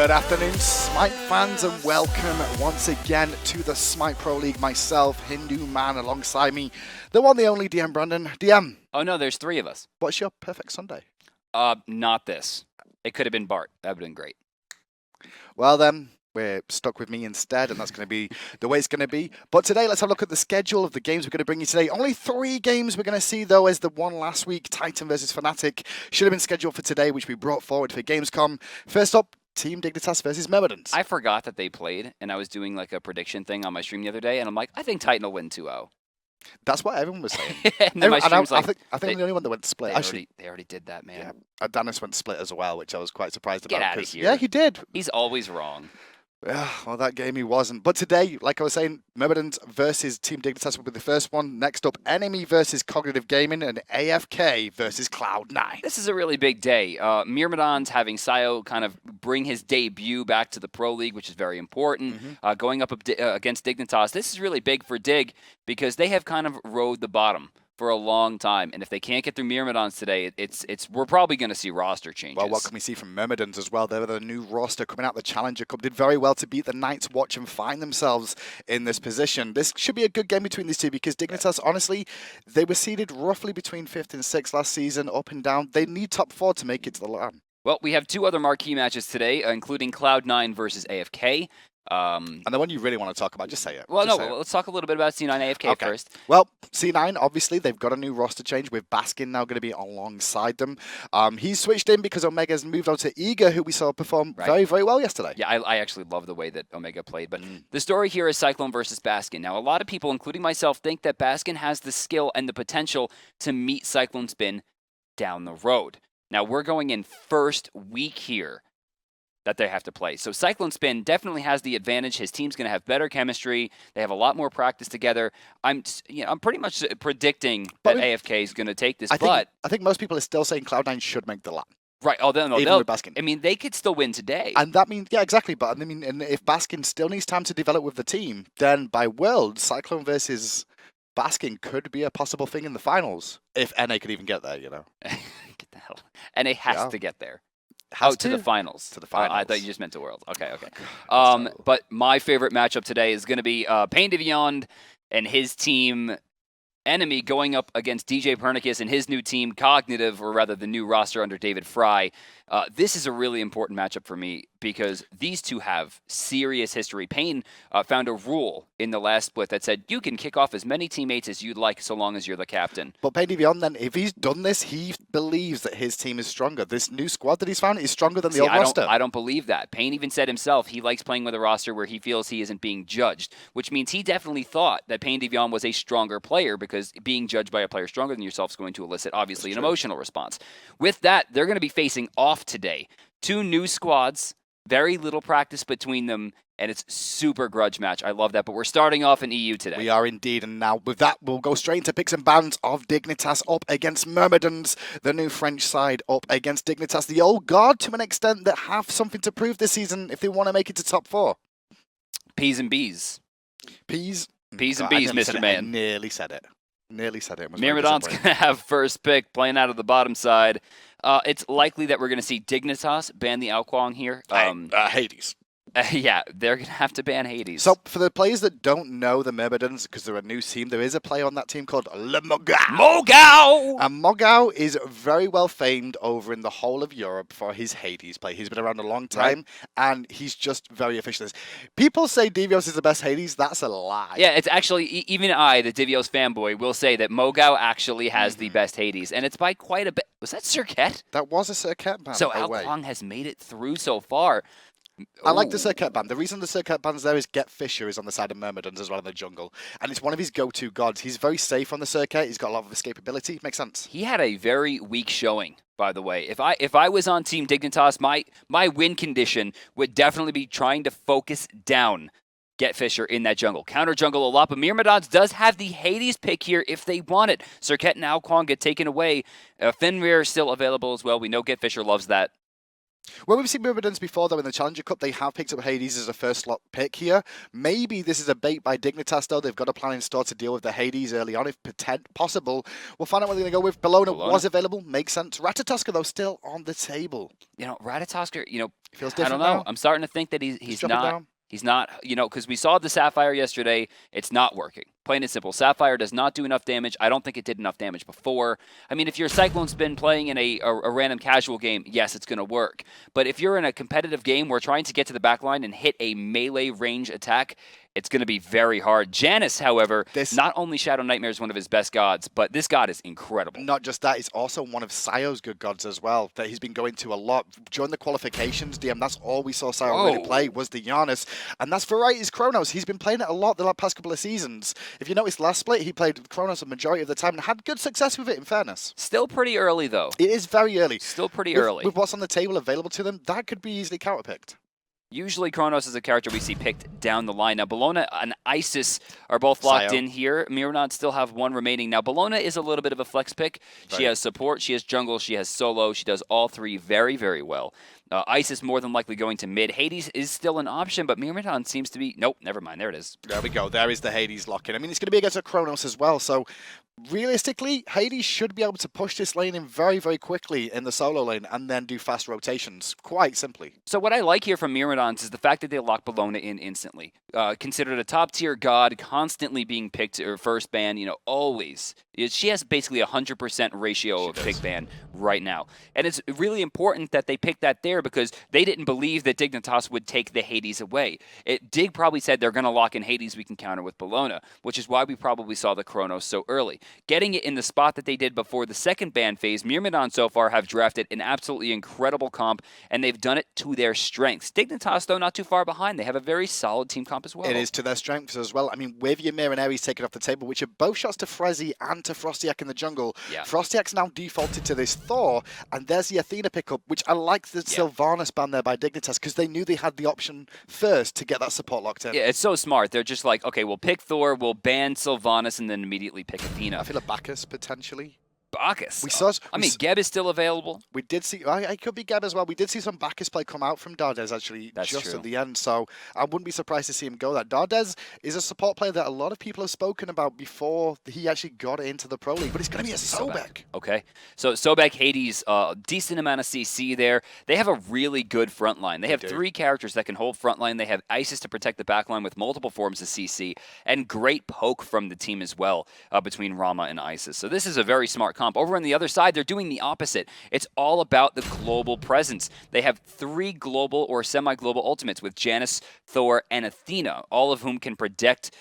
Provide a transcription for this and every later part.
Good afternoon, Smite fans, and welcome once again to the Smite Pro League. Myself, Hindu Man, alongside me, the one, the only DM Brandon. DM. Oh no, there's three of us. What's your perfect Sunday? Not this. It could have been Bart. That would have been great. Well then, we're stuck with me instead, and that's going to be the way it's going to be. But today, let's have a look at the schedule of the games we're going to bring you today. Only 3 games we're going to see, though, as the one last week, Titan versus Fnatic, should have been scheduled for today, which we brought forward for Gamescom. First up, Team Dignitas versus Myrmidons. I forgot that they played, and I was doing like a prediction thing on my stream the other day, and I'm like, I think Titan will win 2-0. That's what everyone was saying. And then my stream's I think I'm the only one that went split. They already did that, man. Yeah, Janus went split as well, which I was quite surprised about. Get out of here. Yeah, he did. He's always wrong. Well, that game he wasn't. But today, like I was saying, Myrmidons versus Team Dignitas will be the first one. Next up, Enemy versus Cognitive Gaming, and AFK versus Cloud9. This is a really big day. Myrmidons having Sayo kind of bring his debut back to the Pro League, which is very important. Going up against Dignitas, this is really big for Dig because they have kind of rode the bottom for a long time, and if they can't get through Myrmidons today, we're probably going to see roster changes. Well, what can we see from Myrmidons as well? They're the new roster coming out the Challenger Cup. Did very well to beat the Night's Watch and find themselves in this position. This should be a good game between these two because Dignitas, honestly, they were seeded roughly between 5th and 6th last season, up and down. They need top 4 to make it to the LAN. Well, we have 2 other marquee matches today, including Cloud9 versus AFK. And the one you really want to talk about, just say it. Well, let's talk a little bit about C9 AFK first. Well, C9, obviously, they've got a new roster change with Baskin now going to be alongside them. He's switched in because Omega's moved on to Eager, who we saw perform very, very well yesterday. Yeah, I actually love the way that Omega played. But the story here is Cyclone versus Baskin. Now, a lot of people, including myself, think that Baskin has the skill and the potential to meet Cyclone Spin down the road. Now, we're going in first week here that they have to play. So Cyclone Spin definitely has the advantage. His team's going to have better chemistry. They have a lot more practice together. I'm pretty much predicting that AFK is going to take this. I think most people are still saying Cloud9 should make the LAN. Right. Oh, even with Baskin. I mean, they could still win today. And that means, yeah, exactly. But I mean, and if Baskin still needs time to develop with the team, then by World, Cyclone versus Baskin could be a possible thing in the finals. If NA could even get there, you know. Get the hell. NA has to get there. To the finals. To the finals. I thought you just meant to World. Okay. But my favorite matchup today is going to be Pain de Beyond and his team Enemy going up against DJ Pernicus and his new team Cognitive, or rather the new roster under David Fry. This is a really important matchup for me because these two have serious history. Pain found a rule in the last split that said you can kick off as many teammates as you'd like so long as you're the captain. But Pain de Beyond, then, if he's done this, he believes that his team is stronger. This new squad that he's found is stronger than the old roster. I don't believe that. Pain even said himself he likes playing with a roster where he feels he isn't being judged, which means he definitely thought that Pain de Beyond was a stronger player because being judged by a player stronger than yourself is going to elicit, obviously, an emotional response. With that, they're going to be facing off today. 2 new squads, very little practice between them, and it's super grudge match. I love that, but we're starting off in EU today. We are indeed, and now with that, we'll go straight into picks and bans of Dignitas up against Myrmidons, the new French side up against Dignitas, the old guard to an extent that have something to prove this season if they want to make it to top 4. P's and B's. P's and B's, Mr. Man. I nearly said it. Myrmidons going to have first pick, playing out of the bottom side. It's likely that we're going to see Dignitas ban the Alquang here. Hades. Yeah, they're going to have to ban Hades. So, for the players that don't know the Myrmidons, because they're a new team, there is a player on that team called Le Mogao. Mogao! And Mogao is very well famed over in the whole of Europe for his Hades play. He's been around a long time, and he's just very efficient. People say Devios is the best Hades. That's a lie. Yeah, it's actually, even I, the Devios fanboy, will say that Mogao actually has the best Hades, and it's by quite a bit. Was that Circuit? That was a Circuit ban. So Alquang has made it through so far. I like the Circuit ban. The reason the Circuit ban's there is Get Fisher is on the side of Myrmidons as well in the jungle. And it's one of his go-to gods. He's very safe on the Circuit. He's got a lot of escapability. Makes sense. He had a very weak showing, by the way. If I was on Team Dignitas, my win condition would definitely be trying to focus down Get Fisher in that jungle. Counter jungle a lot, but Myrmidons does have the Hades pick here if they want it. Circuit and Alquang get taken away. Fenrir is still available as well. We know Get Fisher loves that. Well, we've seen Myrmidons before, though, in the Challenger Cup. They have picked up Hades as a first slot pick here. Maybe this is a bait by Dignitas, though. They've got a plan in store to deal with the Hades early on, if possible. We'll find out what they're going to go with. Bellona was available. Makes sense. Ratatoskr, though, still on the table. You know, Ratatoskr, you know, feels different I don't know. now. I'm starting to think that he's not, you know, because we saw the Sapphire yesterday. It's not working. Plain and simple. Sapphire does not do enough damage. I don't think it did enough damage before. I mean, if you're Cyclone Spin playing in a random casual game, yes, it's going to work. But if you're in a competitive game where trying to get to the backline and hit a melee range attack, it's going to be very hard. Janus, however, not only Shadow Nightmare is one of his best gods, but this god is incredible. Not just that, it's also one of Sayo's good gods as well, that he's been going to a lot. During the qualifications, DM, that's all we saw Sayo really play was the Janus. And that's Variety's Chronos. He's been playing it a lot the past couple of seasons. If you notice, last split, he played Chronos a majority of the time and had good success with it, in fairness. Still pretty early, though. It is very early. Still pretty early. With what's on the table available to them, that could be easily counterpicked. Usually Chronos is a character we see picked down the line. Now, Bellona and Isis are both locked in here. Myrmidons still have one remaining. Now, Bellona is a little bit of a flex pick. She has support, she has jungle, she has solo. She does all three very, very well. Isis more than likely going to mid. Hades is still an option, but Myrmidon seems to be... Nope, never mind. There it is. There we go. There is the Hades lock-in. I mean, it's going to be against a Chronos as well, so realistically, Hades should be able to push this lane in very, very quickly in the solo lane and then do fast rotations, quite simply. So what I like here from Myrmidons is the fact that they lock Bellona in instantly. Considered a top-tier god, constantly being picked or first ban, you know, always. She has basically 100% ratio of pick ban right now. And it's really important that they pick that there because they didn't believe that Dignitas would take the Hades away. Dig probably said they're going to lock in Hades, we can counter with Bellona, which is why we probably saw the Chronos so early. Getting it in the spot that they did before the second ban phase, Myrmidon so far have drafted an absolutely incredible comp, and they've done it to their strengths. Dignitas, though, not too far behind. They have a very solid team comp as well. It is to their strengths as well. I mean, with Ymir and Ares taken off the table, which are both shots to Frezzy and to Frostiak in the jungle, Frostiak's now defaulted to this Thor, and there's the Athena pickup, which I like the Sylvanas ban there by Dignitas, because they knew they had the option first to get that support locked in. Yeah, it's so smart. They're just like, okay, we'll pick Thor, we'll ban Sylvanas, and then immediately pick Athena. I feel like Bacchus, potentially. Bacchus. I mean, Geb is still available. We did see, I could be Geb as well. We did see some Bacchus play come out from Dardes actually just at the end, so I wouldn't be surprised to see him go that. Dardes is a support player that a lot of people have spoken about before he actually got into the Pro League, but it's going to be a Sobek. Okay, so Sobek, Hades, decent amount of CC there. They have a really good front line. They have three characters that can hold front line. They have Isis to protect the back line with multiple forms of CC, and great poke from the team as well between Rama and Isis. So this is a very smart comp. Over on the other side, they're doing the opposite. It's all about the global presence. They have 3 global or semi-global ultimates with Janus, Thor, and Athena, all of whom can protect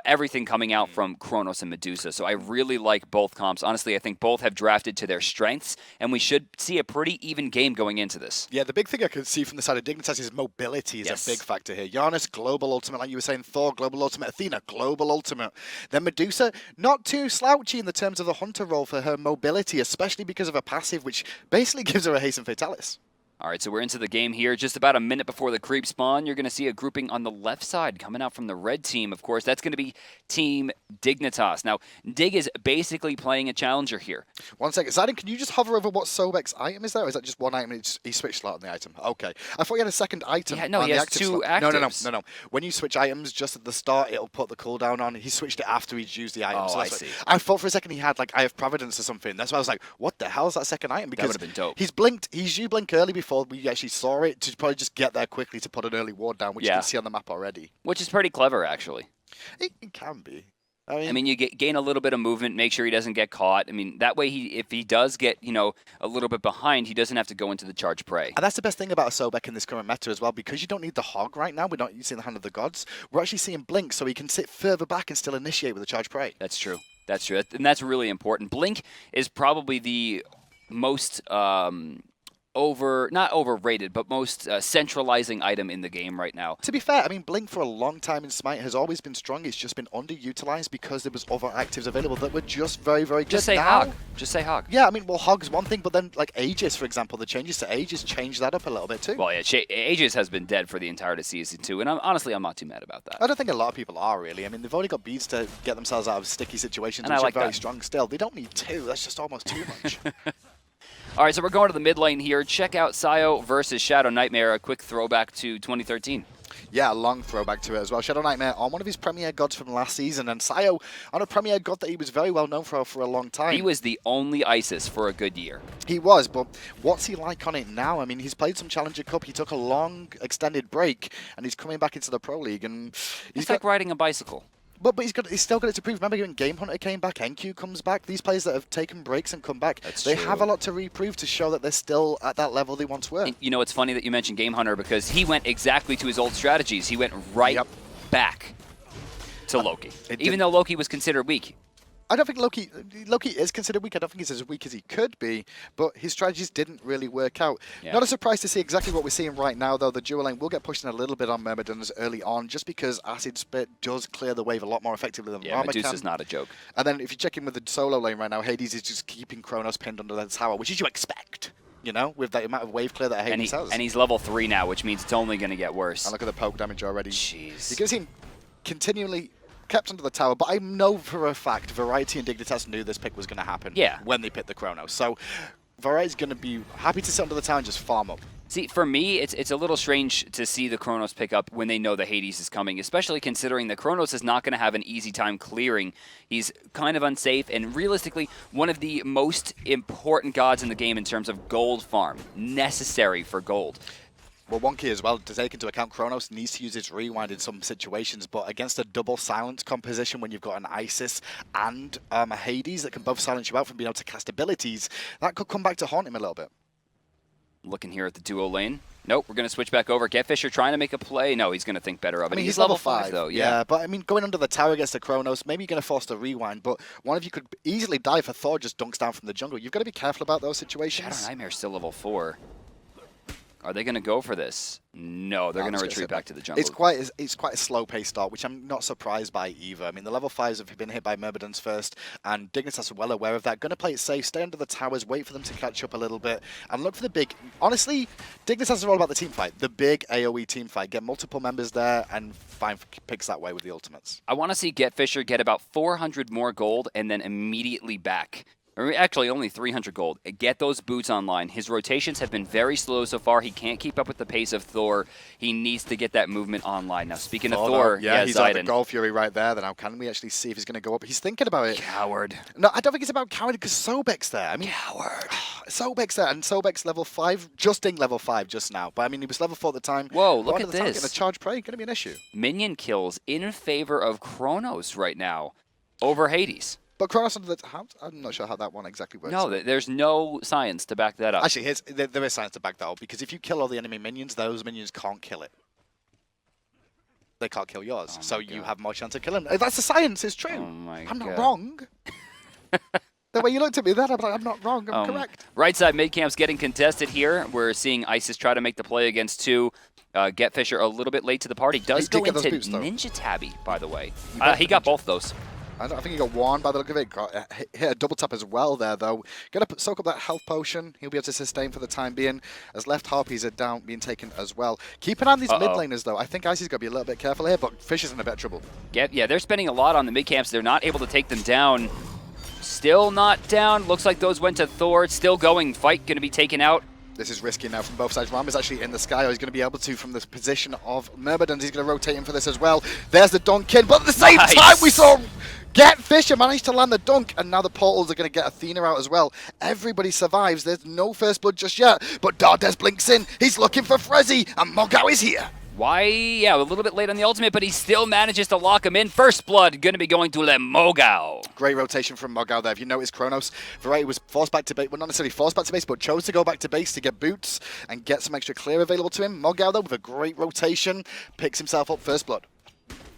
everything coming out from Chronos and Medusa. So I really like both comps. Honestly, I think both have drafted to their strengths, and we should see a pretty even game going into this. Yeah, the big thing I could see from the side of Dignitas is mobility is a big factor here. Janus, global ultimate, like you were saying, Thor, global ultimate, Athena, global ultimate. Then Medusa, not too slouchy in the terms of the Hunter role for her mobility, especially because of a passive, which basically gives her a haste and fatalis. All right, so we're into the game here. Just about a minute before the creep spawn, you're going to see a grouping on the left side coming out from the red team. Of course, that's going to be Team Dignitas. Now, Dig is basically playing a challenger here. 1 second. Zaden, can you just hover over what Sobek's item is there? Or is that just one item? He switched slot on the item. Okay. I thought he had a second item. Yeah, no, on he the has active 2 slot. actives. No. When you switch items just at the start, it'll put the cooldown on. He switched it after he'd used the item. Oh, so I see. I thought for a second he had like Eye of Providence or something. That's why I was like, what the hell is that second item? Because that would have been dope. He's blinked. He's used blink early before we actually saw it to probably just get there quickly to put an early ward down, which you can see on the map already. Which is pretty clever, actually. It can be. I mean, you gain a little bit of movement, make sure he doesn't get caught. I mean, that way, if he does get, a little bit behind, he doesn't have to go into the charge prey. And that's the best thing about a Sobek in this current meta as well, because you don't need the hog right now. We're not using the Hand of the Gods. We're actually seeing Blink, so he can sit further back and still initiate with the charge prey. That's true. That's true. And that's really important. Blink is probably the most... not overrated, but most centralizing item in the game right now. To be fair, I mean, Blink for a long time in Smite has always been strong. It's just been underutilized because there was other actives available that were just very, very good. Just say Hog. Just say Hog. Yeah, I mean, well, Hog's one thing, but then, like, Aegis, for example, the changes to Aegis changed that up a little bit, too. Well, yeah, Aegis has been dead for the entirety of Season 2, and honestly, I'm not too mad about that. I don't think a lot of people are, really. I mean, they've only got beads to get themselves out of sticky situations, which are very strong still. They don't need 2. That's just almost too much. All right, so we're going to the mid lane here. Check out Sayo versus Shadow Nightmare, a quick throwback to 2013. Yeah, a long throwback to it as well. Shadow Nightmare on one of his Premier Gods from last season, and Sayo on a Premier God that he was very well known for a long time. He was the only ISIS for a good year. He was, but what's he like on it now? I mean, he's played some Challenger Cup, he took a long, extended break, and he's coming back into the Pro League, and It's like riding a bicycle. But he's still got it to prove. Remember when Game Hunter came back, NQ comes back. These players that have taken breaks and come back, they have a lot to reprove to show that they're still at that level they once were. And, you know, it's funny that you mentioned Game Hunter because he went exactly to his old strategies. He went right back to Loki, even though Loki was considered weak. I don't think Loki is considered weak. I don't think he's as weak as he could be, but his strategies didn't really work out. Yeah. Not a surprise to see exactly what we're seeing right now, though. The dual lane will get pushed in a little bit on Myrmidons early on, just because Acid Spit does clear the wave a lot more effectively than Rama can. Medusa's not a joke. And then if you check in with the solo lane right now, Hades is just keeping Chronos pinned under the tower, which is you expect, you know, with that amount of wave clear that Hades has. And he's level 3 now, which means it's only going to get worse. And look at the poke damage already. Jeez. You can see him continually kept under the tower, but I know for a fact Variety and Dignitas knew this pick was going to happen when they picked the Chronos. So Variety's going to be happy to sit under the tower and just farm up. See, for me, it's a little strange to see the Chronos pick up when they know the Hades is coming, especially considering the Chronos is not going to have an easy time clearing. He's kind of unsafe, and realistically, one of the most important gods in the game in terms of gold farm, necessary for gold. Well, one key as well, to take into account, Chronos needs to use its rewind in some situations, but against a double silence composition when you've got an Isis and a Hades that can both silence you out from being able to cast abilities, that could come back to haunt him a little bit. Looking here at the duo lane. Nope, we're going to switch back over. Getfisher trying to make a play. No, he's going to think better of it. I mean, he's level 5, though. Yeah, but I mean, going under the tower against the Chronos, maybe you're going to force the rewind, but one of you could easily die if a Thor just dunks down from the jungle. You've got to be careful about those situations. Shadow Nightmare's still level 4. Are they going to go for this? No, they're going to retreat back to the jungle. It's quite a slow-paced start, which I'm not surprised by either. I mean, the level 5s have been hit by Myrmidons first, and Dignitas are well aware of that. Going to play it safe, stay under the towers, wait for them to catch up a little bit, and look for the big... Honestly, Dignitas are all about the team fight, the big AoE team fight. Get multiple members there and find picks that way with the ultimates. I want to see Getfisher get about 400 more gold and then immediately back. Or actually, only 300 gold. Get those boots online. His rotations have been very slow so far. He can't keep up with the pace of Thor. He needs to get that movement online. Now, speaking of Thor, yeah, he's like the Gold Fury right there. Then how can we actually see if he's going to go up? He's thinking about it. Coward. No, I don't think it's about coward because Sobek's there. I mean, coward. Sobek's there, and Sobek's level 5, just in level 5 just now. But I mean, he was level 4 at the time. Whoa, look at this. Getting a charge prey, going to be an issue. Minion kills in favor of Chronos right now over Hades. But Chronos under the... I'm not sure how that one exactly works. No, there's no science to back that up. Actually, there is science to back that up, because if you kill all the enemy minions, those minions can't kill it. They can't kill yours, so you have more chance of killing them. That's the science, it's true. Oh my I'm not wrong. The way you looked at me then, I'm like, I'm not wrong, I'm correct. Right side mid camp's getting contested here. We're seeing Isis try to make the play against 2. Getfisher a little bit late to the party. Does go into boots, Ninja Tabby, by the way. He got both those. I think he got one by the look of it. Hit a double tap as well there, though. Going to soak up that health potion. He'll be able to sustain for the time being, as left harpies are down, being taken as well. Keep an eye on these mid laners, though. I think Icy's got to be a little bit careful here, but Fish is in a bit of trouble. Yeah, they're spending a lot on the mid camps. They're not able to take them down. Still not down. Looks like those went to Thor. It's still going. Fight going to be taken out. This is risky now from both sides. Rama's actually in the sky, or he's going to be able to from the position of Myrmidons. He's going to rotate in for this as well. There's the dunk in, but at the same time we saw Getfisher manage to land the dunk, and now the portals are going to get Athena out as well. Everybody survives. There's no first blood just yet, but Dardes blinks in. He's looking for Frezzy, and Mogao is here. Why? Yeah, a little bit late on the ultimate, but he still manages to lock him in. First blood going to be going to Mogao. Great rotation from Mogao there. If you notice, Chronos, Variety was forced back to base. Well, not necessarily forced back to base, but chose to go back to base to get boots and get some extra clear available to him. Mogao, though, with a great rotation, picks himself up first blood.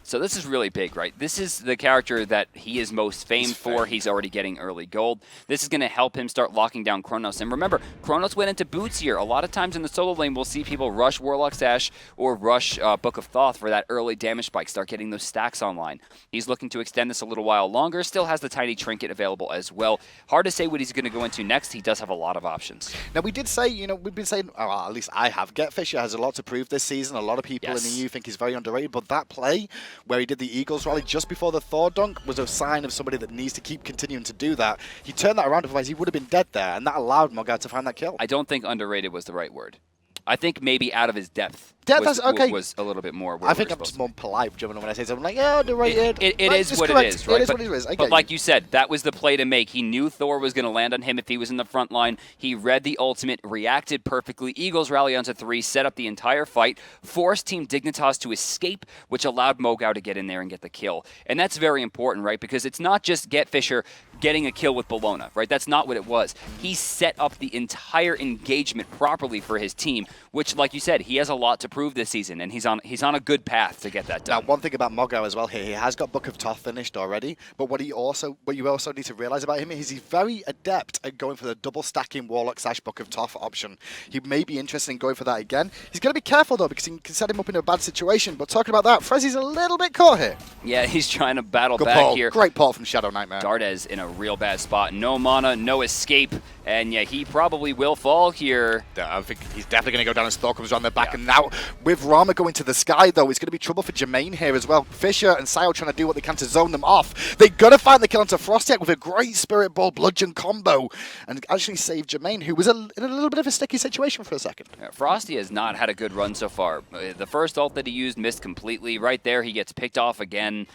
So this is really big, right? This is the character that he is most famed for. He's already getting early gold. This is going to help him start locking down Chronos. And remember, Chronos went into boots here. A lot of times in the solo lane, we'll see people rush Warlock Sash or rush Book of Thoth for that early damage spike, start getting those stacks online. He's looking to extend this a little while longer. Still has the tiny trinket available as well. Hard to say what he's going to go into next. He does have a lot of options. Now, we did say, you know, we've been saying, at least I have, Getfisher has a lot to prove this season. A lot of people in the EU think he's very underrated, but that play where he did the Eagles rally just before the Thor dunk, was a sign of somebody that needs to keep continuing to do that. He turned that around, otherwise he would have been dead there, and that allowed Mogao to find that kill. I don't think underrated was the right word. I think maybe out of his depth. That's okay. Was a little bit more. I think I'm just more polite, German, when I say something like, yeah, underrated. It is what it is, right? It is what it is. But like you said, that was the play to make. He knew Thor was going to land on him if he was in the front line. He read the ultimate, reacted perfectly. Eagles rally onto 3, set up the entire fight, forced Team Dignitas to escape, which allowed Mogao to get in there and get the kill. And that's very important, right? Because it's not just Fisher getting a kill with Bellona, right? That's not what it was. He set up the entire engagement properly for his team, which, like you said, he has a lot to prove this season, and he's on a good path to get that done. Now, one thing about Mogao as well here, he has got Book of Thoth finished already, but what you also need to realize about him is he's very adept at going for the double stacking Warlock / Book of Thoth option. He may be interested in going for that again. He's got to be careful though, because he can set him up in a bad situation. But talking about that, Frezzy's a little bit caught here. Yeah, he's trying to battle Good back pull. here. Great pull from Shadow Nightmare. Dardes in a real bad spot. No mana, no escape, and yeah, he probably will fall here. I think he's definitely going to go down as Thor comes around their back. Yeah. And now, with Rama going to the sky, though, it's going to be trouble for Jermaine here as well. Fisher and Sayo trying to do what they can to zone them off. They got to find the kill onto Frostiak with a great Spirit Ball bludgeon combo and actually save Jermaine, who was in a little bit of a sticky situation for a second. Yeah, Frosty has not had a good run so far. The first ult that he used missed completely. Right there, he gets picked off again.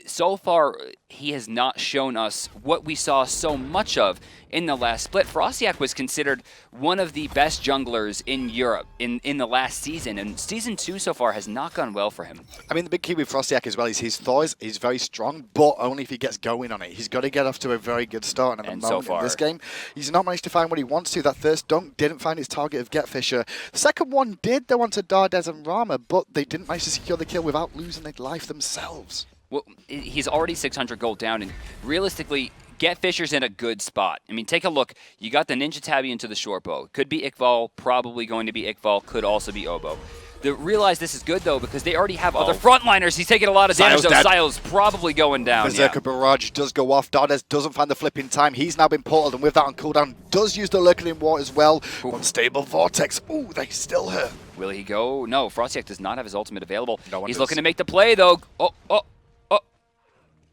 So far, he has not shown us what we saw so much of in the last split. Frostiak was considered one of the best junglers in Europe in the last season, and Season 2 so far has not gone well for him. I mean, the big key with Frostiak as well is his Thor is very strong, but only if he gets going on it. He's got to get off to a very good start, and at the moment in this game, he's not managed to find what he wants to. That first dunk didn't find his target of Get Fisher. The second one did, though, onto Dardes and Rama, but they didn't manage to secure the kill without losing their life themselves. Well, he's already 600 gold down, and realistically, Get Fisher's in a good spot. I mean, take a look. You got the Ninja Tabby into the short bow. Could be Iqbal, probably going to be Iqbal, could also be Oboe. Realize this is good, though, because they already have other frontliners. He's taking a lot of damage, though. Sayo's probably going down. Berserker Barrage does go off. Dardes doesn't find the flip in time. He's now been portaled, and with that on cooldown, does use the Lurking in War as well. Unstable Vortex. Ooh, they still hurt. Will he go? No, Frostiak does not have his ultimate available. No He's looking to make the play, though.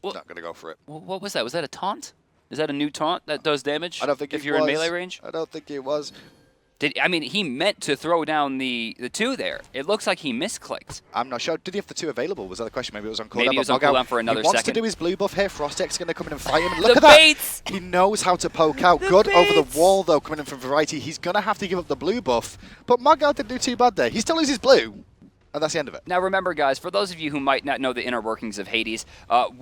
Not going to go for it. What was that? Was that a taunt? Is that a new taunt that does damage? I don't think if you're in melee range? I don't think it was. I mean, he meant to throw down the 2 there. It looks like he misclicked. I'm not sure. Did he have the 2 available? Was that the question? Maybe it was on cooldown. Maybe it was on cooldown for another second. He wants to do his blue buff here. Frostiak's going to come in and fight him. Look at that. He knows how to poke out. Good over the wall, though, coming in from Variety. He's going to have to give up the blue buff. But Mogao didn't do too bad there. He still loses blue. And that's the end of it. Now remember, guys, for those of you who might not know the inner workings of Hades,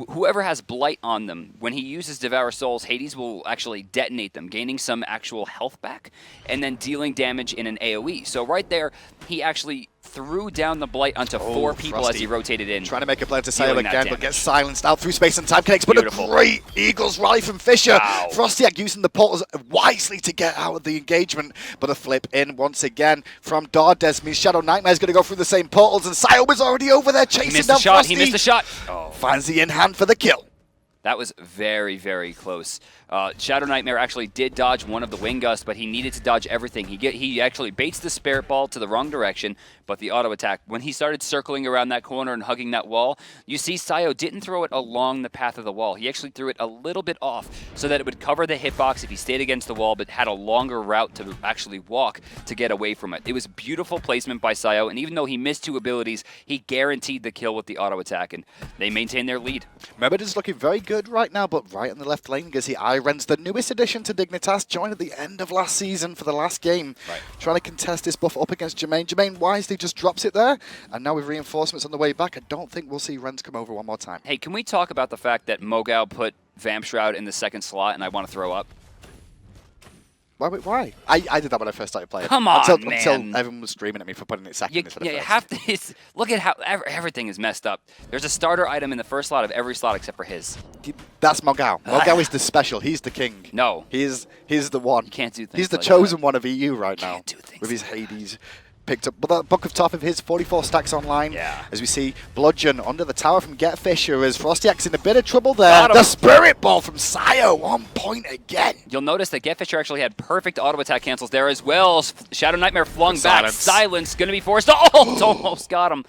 whoever has Blight on them, when he uses Devour Souls, Hades will actually detonate them, gaining some actual health back, and then dealing damage in an AoE. So right there, he actually threw down the Blight onto 4 people as he rotated in. Trying to make a play to Sayo again, but gets silenced out through space and time connects. But a great Eagles rally from Fisher. Wow. Frostiak using the portals wisely to get out of the engagement, but a flip in once again from Dardes means Shadow Nightmare is going to go through the same portals, and Sayo was already over there chasing down Frosty. He missed the shot. Oh. Finds the in-hand for the kill. That was very, very close. Shadow Nightmare actually did dodge one of the Wing Gusts, but he needed to dodge everything. He actually baits the Spirit Ball to the wrong direction, but the auto attack, when he started circling around that corner and hugging that wall, you see Sayo didn't throw it along the path of the wall. He actually threw it a little bit off so that it would cover the hitbox if he stayed against the wall, but had a longer route to actually walk to get away from it. It was beautiful placement by Sayo, and even though he missed 2 abilities, he guaranteed the kill with the auto attack, and they maintain their lead. Myrmidons looking very good right now, but right in the left lane, as he hi-rez, the newest addition to Dignitas, joined at the end of last season for the last game, trying to contest this buff up against Jermaine. Jermaine wisely just drops it there, and now with reinforcements on the way back, I don't think we'll see Renz come over one more time. Hey, can we talk about the fact that Mogao put Vamp Shroud in the 2nd slot, and I want to throw up? Why? I did that when I first started playing. Come on, until man. Everyone was screaming at me for putting it second instead of you first. have to. Look at how everything is messed up. There's a starter item in the first slot of every slot except for his. That's Mogao. Mogao is the special. He's the king. No. He's the one. You can't do things He's the like chosen one of EU right now. Can't do things with his like Hades. Picked up, but that Book of Thoth of his, 44 stacks online. Yeah. As we see Bludgeon under the tower from Get Fisher, as Frostiak's in a bit of trouble there. The Spirit Ball from Sayo on point again. You'll notice that Get Fisher actually had perfect auto attack cancels there as well. Shadow Nightmare flung back. Silence going to be forced. Oh, it's almost got him.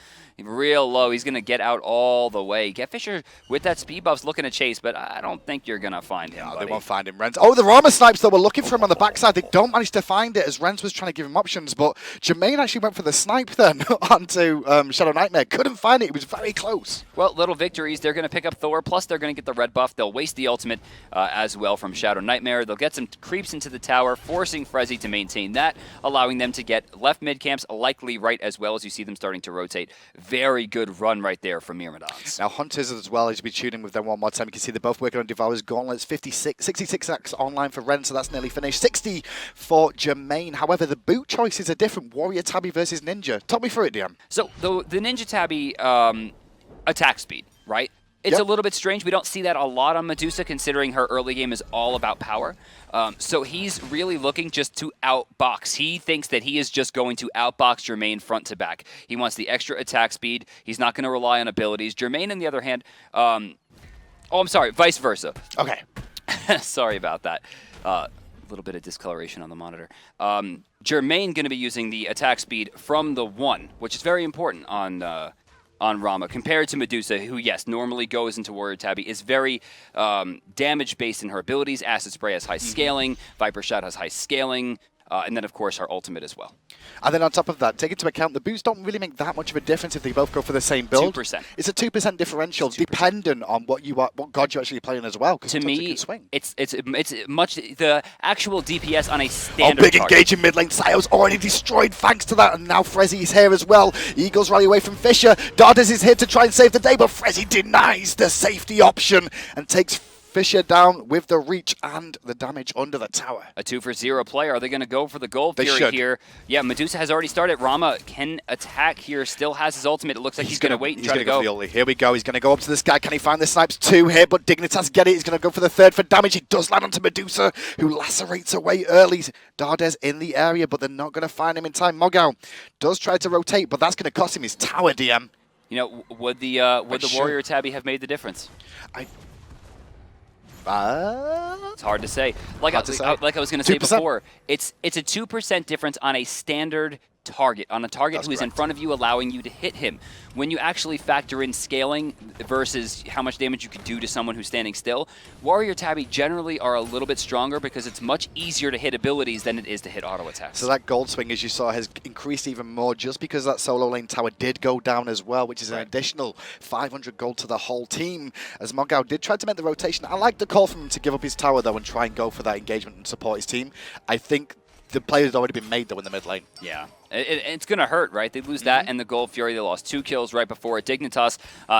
real low. He's going to get out all the way. Get Fisher with that speed buff's looking to chase, but I don't think you're going to find him, No, buddy. they won't find him, Renz. Oh, the Rama snipes, though, were looking for him on the backside. They don't manage to find it as Renz was trying to give him options, but Jermaine actually went for the snipe then onto Shadow Nightmare. Couldn't find it. It was very close. Well, little victories. They're going to pick up Thor, plus they're going to get the red buff. They'll waste the ultimate as well from Shadow Nightmare. They'll get some creeps into the tower, forcing Frezzy to maintain that, allowing them to get left mid camps, likely right as well as you see them starting to rotate. Very good run right there from Myrmidons. Now, Hunters as well, as you be tuning with them one more time, you can see they're both working on Devourer's Gauntlets. 66x online for Ren, so that's nearly finished. 60 for Jermaine. However, the boot choices are different. Warrior Tabby versus Ninja. Talk me through it, DM. So the Ninja Tabby attack speed, right? It's a little bit strange. We don't see that a lot on Medusa, considering her early game is all about power. So he's really looking just to outbox. He thinks that he is just going to outbox Jermaine front to back. He wants the extra attack speed. He's not going to rely on abilities. Jermaine, on the other hand, I'm sorry, vice versa. Okay. Sorry about that. A little bit of discoloration on the monitor. Jermaine going to be using the attack speed from the 1, which is very important on Rama, compared to Medusa, who, yes, normally goes into Warrior Tabby, is very damage-based in her abilities. Acid Spray has high scaling, Viper Shot has high scaling, and then, of course, her ultimate as well. And then on top of that, take into account the boots don't really make that much of a difference if they both go for the same build. 2%. It's a 2% differential, 2%. dependent on what god you're actually playing as well. To me, it's much the actual DPS on a Oh, standard big target. engage in mid lane. Sayo's already destroyed thanks to that, and now Frezzy's here as well. Eagles rally away from Fisher. Dardes is here to try and save the day, but Frezzy denies the safety option and takes Fisher down with the reach and the damage under the tower. A 2-for-0 play. Are they going to go for the Gold They Fury should. here? Yeah, Medusa has already started. Rama can attack here. Still has his ultimate. It looks like he's going to wait and try to go. For the ulti. Here we go. He's going to go up to this guy. Can he find the snipes? 2 here, but Dignitas get it. He's going to go for the 3rd for damage. He does land onto Medusa, who lacerates away early. Dardes in the area, but they're not going to find him in time. Mogao does try to rotate, but that's going to cost him his tower, DM. You know, would the Warrior Tabby have made the difference? It's hard to say. Like I was going to say 2%. before, it's a 2% difference on a standard target, on a target who is in front of you, allowing you to hit him. When you actually factor in scaling versus how much damage you could do to someone who's standing still, Warrior Tabby generally are a little bit stronger because it's much easier to hit abilities than it is to hit auto attacks. So that gold swing, as you saw, has increased even more just because that solo lane tower did go down as well, which is an additional 500 gold to the whole team, as Mogao did try to make the rotation. I like the call from him to give up his tower, though, and try and go for that engagement and support his team. I think the play has already been made, though, in the mid lane. Yeah. It's going to hurt, right? They lose that and the Gold Fury. They lost 2 kills right before it. Dignitas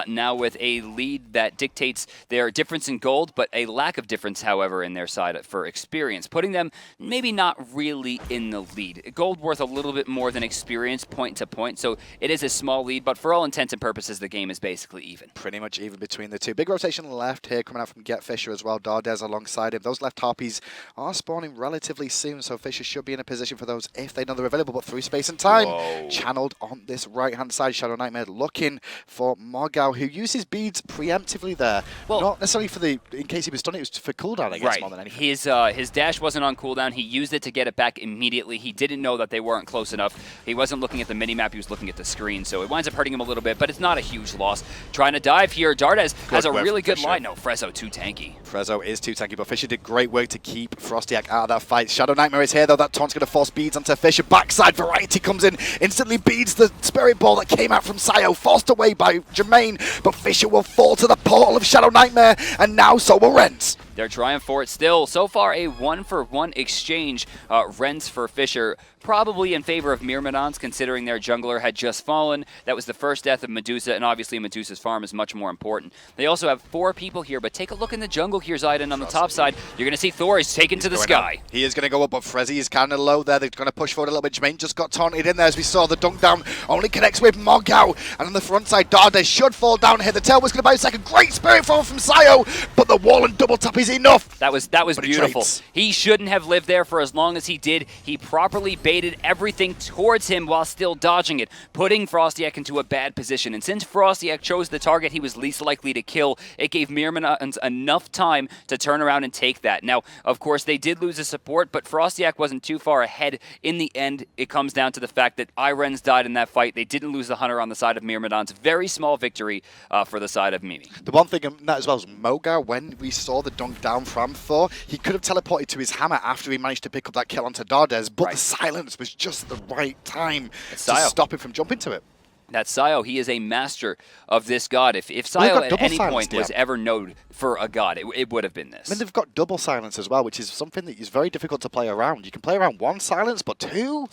now with a lead that dictates their difference in gold, but a lack of difference, however, in their side for experience, putting them maybe not really in the lead. Gold worth a little bit more than experience point to point, so it is a small lead, but for all intents and purposes, the game is basically even. Pretty much even between the two. Big rotation left here coming out from Get Fisher as well. Dardes alongside him. Those left harpies are spawning relatively soon, so Fisher should be in a position for those if they know they're available, but through space and time. Whoa. Channeled on this right-hand side. Shadow Nightmare looking for Mogao, who uses beads preemptively there. Well, not necessarily for in case he was stunned, it was for cooldown, I guess, more than anything. His dash wasn't on cooldown. He used it to get it back immediately. He didn't know that they weren't close enough. He wasn't looking at the minimap, he was looking at the screen, so it winds up hurting him a little bit, but it's not a huge loss. Trying to dive here. Dardes has a really good line. No, Frezzo too tanky. Frezzo is too tanky, but Fisher did great work to keep Frostiak out of that fight. Shadow Nightmare is here, though. That taunt's going to force beads onto Fisher. Backside Variety comes in, instantly beads the Spirit Ball that came out from Sayo, forced away by Jermaine, but Fisher will fall to the portal of Shadow Nightmare, and now so will Renz. They're trying for it still. So far, a 1-for-1 exchange. Renz for Fisher, probably in favor of Myrmidons, considering their jungler had just fallen. That was the first death of Medusa, and obviously Medusa's farm is much more important. They also have 4 people here, but take a look in the jungle here, Zayden, on the top side. You're going to see Thor is taken to the sky. Up. He is going to go up, but Frezzy is kind of low there. They're going to push forward a little bit. Jermaine just got taunted in there, as we saw. The dunk down only connects with Mogao, and on the front side, Dardes should fall down here. The tail was going to buy a second. Great Spirit Fall from Sayo, but the wall and double tap is enough. That was But beautiful. He shouldn't have lived there for as long as he did. He properly baited everything towards him while still dodging it, putting Frostiak into a bad position. And since Frostiak chose the target he was least likely to kill, it gave Myrmidons enough time to turn around and take that. Now, of course, they did lose a support, but Frostiak wasn't too far ahead. In the end, it comes down to the fact that hi-rez died in that fight. They didn't lose the Hunter on the side of Myrmidons. Very small victory for the side of Mimi. The one thing in that as well is Mogar, when we saw the dunk down from Thor, he could have teleported to his hammer after he managed to pick up that kill onto Dardes, but the silence was just the right time to stop him from jumping to it. That Sayo, he is a master of this god. If Sayo at any point was ever known for a god, it would have been this. I mean, they've got double silence as well, which is something that is very difficult to play around. You can play around one silence, but two,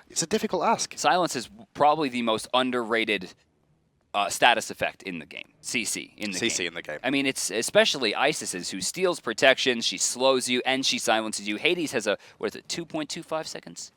it's a difficult ask. Silence is probably the most underrated status effect in the game. CC in the game. I mean, it's especially Isis's, who steals protection, she slows you, and she silences you. Hades has a, what is it, 2.25 seconds?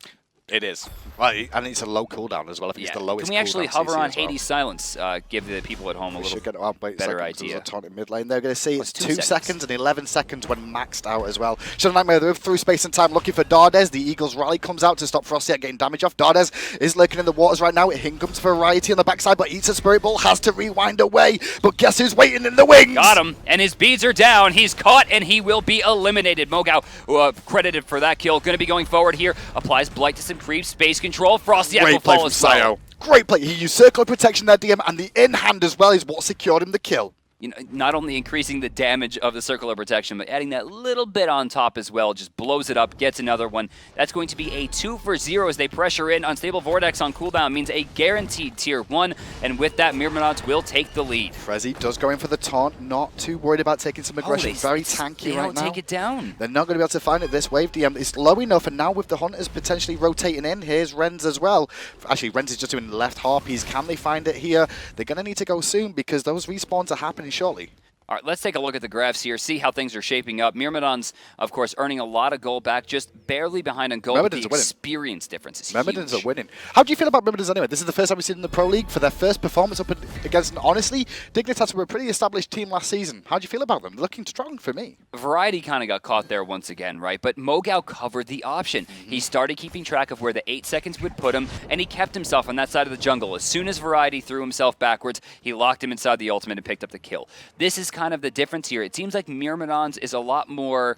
It is. Right, and it's a low cooldown as well. I think it's the lowest. Can we actually hover on Hades' silence? Give the people at home a little better idea. There's a taunt in mid lane. They're going to see it's 2 seconds and 11 seconds when maxed out as well. Shadow Nightmare through space and time looking for Dardes. The Eagles rally comes out to stop Frostiak getting damage off. Dardes is lurking in the waters right now. Here comes Variety on the backside, but eats a Spirit Ball, has to rewind away. But guess who's waiting in the wings? Got him, and his beads are down. He's caught, and he will be eliminated. Mogao, credited for that kill, going to be going forward here. Applies Blight to some creeps. Space control. Frostiak will fall as well. Great play. He used Circle of Protection there, DM, and the in-hand as well is what secured him the kill. You know, not only increasing the damage of the Circle of Protection, but adding that little bit on top as well. Just blows it up, gets another one. That's going to be a 2 for 0 as they pressure in. Unstable Vortex on cooldown means a guaranteed tier 1, and with that, Myrmidons will take the lead. Frezzy does go in for the taunt, not too worried about taking some aggression. Very tanky right now. They don't take it down. They're not going to be able to find it this wave, DM. It's low enough, and now with the Hunters potentially rotating in, here's Renz as well. Actually, Renz is just doing left harpies. Can they find it here? They're going to need to go soon because those respawns are happening shortly. All right, let's take a look at the graphs here, see how things are shaping up. Myrmidons, of course, earning a lot of gold back, just barely behind on gold. Myrmidons the experience difference is Myrmidons huge. are winning. How do you feel about Myrmidons anyway? This is the first time we've seen them in the Pro League for their first performance up against, and honestly, Dignitas were a pretty established team last season. How do you feel about them? Looking strong for me. Variety kind of got caught there once again, right? But Mogao covered the option. He started keeping track of where the 8 seconds would put him, and he kept himself on that side of the jungle. As soon as Variety threw himself backwards, he locked him inside the ultimate and picked up the kill. This is kind of the difference here. It seems like Myrmidons is a lot more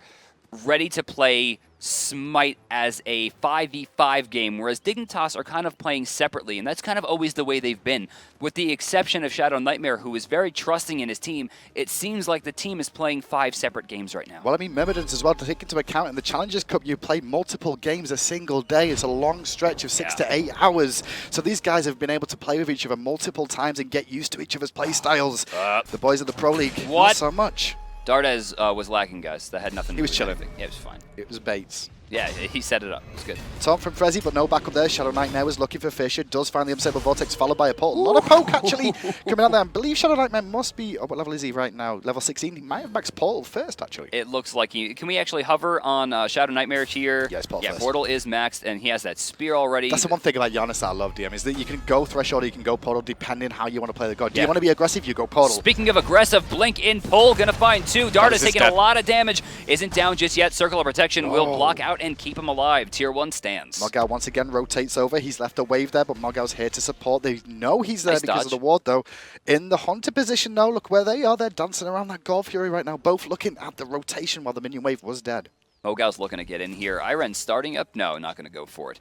ready to play Smite as a 5v5 game, whereas Dignitas are kind of playing separately, and that's kind of always the way they've been. With the exception of Shadow Nightmare, who is very trusting in his team, it seems like the team is playing 5 separate games right now. Well, I mean, Myrmidons as well, to take into account in the Challengers Cup, you play multiple games a single day. It's a long stretch of 6 to 8 hours. So these guys have been able to play with each other multiple times and get used to each other's play styles. The boys of the Pro League, not so much. Dardes was lacking, guys. That had nothing to do with anything. Yeah, it was fine. It was baits. Yeah, he set it up. It was good. Taunt from Frezzy, but no backup there. Shadow Nightmare was looking for Fisher. Does find the Unstable Vortex, followed by a portal. Not a poke, actually, coming out there. I believe Shadow Nightmare must be... Oh, what level is he right now? Level 16. He might have maxed Portal first, actually. It looks like he... Can we actually hover on Shadow Nightmare here? Yes, Portal first. Portal is maxed, and he has that spear already. That's the one thing about Janus that I love, DM, is that you can go Threshold or you can go Portal, depending how you want to play the god. Do you want to be aggressive? You go Portal. Speaking of aggressive, Blink in pull, gonna find 2. Dardes taking a lot of damage. Isn't down just yet. Circle of Protection will block out and keep him alive. Tier 1 stands. Mogao once again rotates over. He's left a wave there, but Mogao's here to support. They know he's there because of the ward, though. In the Hunter position, though, look where they are. They're dancing around that God Fury right now, both looking at the rotation while the minion wave was dead. Mogao's looking to get in here. hi-rez starting up? No, not going to go for it.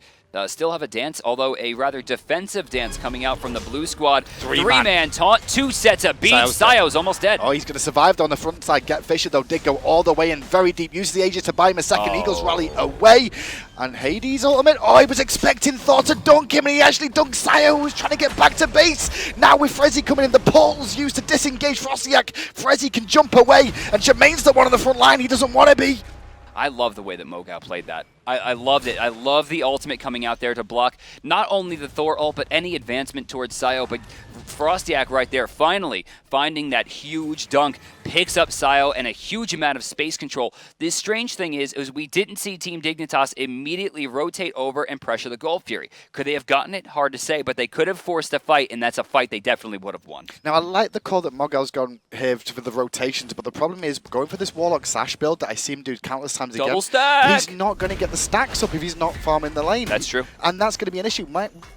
Still have a dance, although a rather defensive dance coming out from the blue squad. 3-man taunt, 2 sets of beats. Sayo's almost dead. Oh, he's going to survive on the front side. Get Fisher, though, did go all the way in very deep. Uses the Aegis to buy him a second. Eagles rally away. And Hades' ultimate. Oh, he was expecting Thor to dunk him, and he actually dunked Sayo, who was trying to get back to base. Now with Frezzy coming in, the portal's used to disengage Frostiak. Frezzy can jump away, and Jermaine's the one on the front line he doesn't want to be. I love the way that Mogao played that. I loved it. I love the ultimate coming out there to block not only the Thor ult, but any advancement towards Sio. But Frostiak right there, finally finding that huge dunk, picks up Sio and a huge amount of space control. This strange thing is we didn't see Team Dignitas immediately rotate over and pressure the Gold Fury. Could they have gotten it? Hard to say, but they could have forced a fight, and that's a fight they definitely would have won. Now, I like the call that Mogal's gone here for the rotations, but the problem is going for this Warlock Sash build that I see him do countless times Double again. stack! He's not going to get the stacks up if he's not farming the lane. That's true. And that's going to be an issue.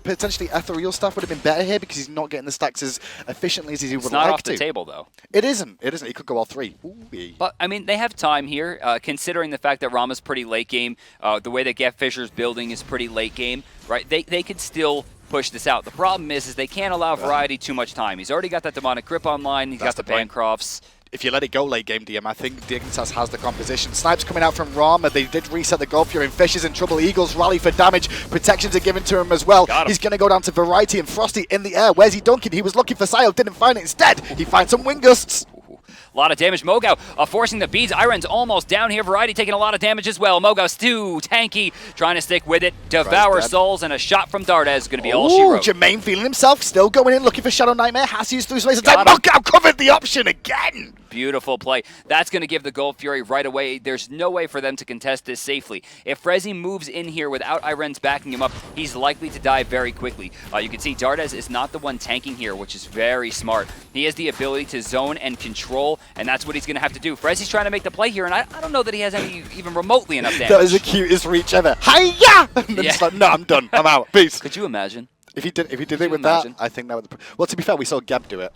Potentially Ethereal Staff would have been better here because he's not getting the stacks as efficiently as he would like to. It's not off the table, though. It isn't. It isn't. He could go all three. Ooh-wee. But, I mean, they have time here, considering the fact that Rama's pretty late game, the way that Get Fisher's building is pretty late game, right? They could still push this out. The problem is they can't allow Variety too much time. He's already got that Demonic Grip online. He's got the Bancrofts. If you let it go late game, DM, I think Dignitas has the composition. Snipes coming out from Rama. They did reset the Gold Fury, and Fish is in trouble. Eagles rally for damage. Protections are given to him as well. He's going to go down to Variety and Frosty in the air. Where's he dunking? He was looking for Sile, didn't find it. Instead, he finds some Wind Gusts. A lot of damage. Mogao forcing the beads. Iron's almost down here. Variety taking a lot of damage as well. Mogao's too tanky, trying to stick with it. Devour souls, and a shot from Dardes is going to be all she wrote. Jermaine feeling himself, still going in, looking for Shadow Nightmare. Has to use through space. Mogao covered the option again. Beautiful play. That's going to give the Gold Fury right away. There's no way for them to contest this safely. If Frezi moves in here without i-rez backing him up, he's likely to die very quickly. You can see Dardes is not the one tanking here, which is very smart. He has the ability to zone and control, and that's what he's going to have to do. Frezi's trying to make the play here, and I don't know that he has any even remotely enough damage. That is the cutest reach ever. Hi-ya! And then just like, no, I'm done. I'm out. Peace. Could you imagine? If he did it with that, I think that would... Well, to be fair, we saw Gab do it.